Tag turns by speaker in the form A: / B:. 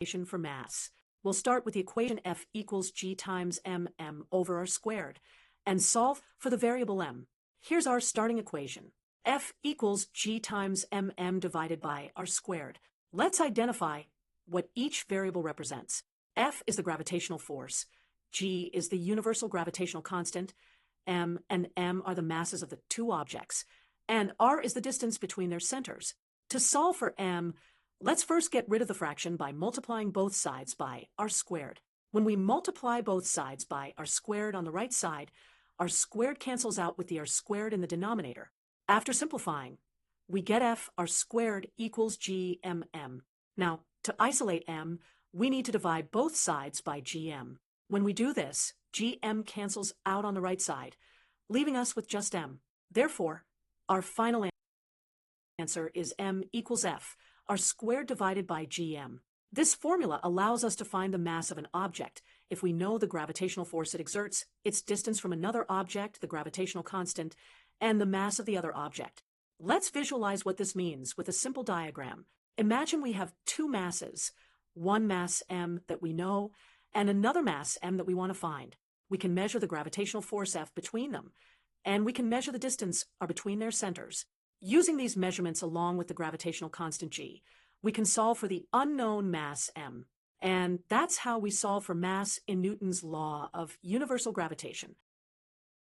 A: for mass. We'll start with the equation F equals g times mm over r squared and solve for the variable m. Here's our starting equation. F equals g times mm divided by r squared. Let's identify what each variable represents. F is the gravitational force, g is the universal gravitational constant, m and m are the masses of the two objects, and r is the distance between their centers. To solve for m, let's first get rid of the fraction by multiplying both sides by r squared. When we multiply both sides by r squared on the right side, r squared cancels out with the r squared in the denominator. After simplifying, we get f r squared equals g mm. Now, to isolate m, we need to divide both sides by gm. When we do this, gm cancels out on the right side, leaving us with just m. Therefore, our final answer is m equals f, r squared divided by gm. This formula allows us to find the mass of an object if we know the gravitational force it exerts, its distance from another object, the gravitational constant, and the mass of the other object. Let's visualize what this means with a simple diagram. Imagine we have two masses, one mass m that we know, and another mass m that we want to find. We can measure the gravitational force F between them, and we can measure the distance between their centers. Using these measurements along with the gravitational constant g, we can solve for the unknown mass m. And that's how we solve for mass in Newton's law of universal gravitation.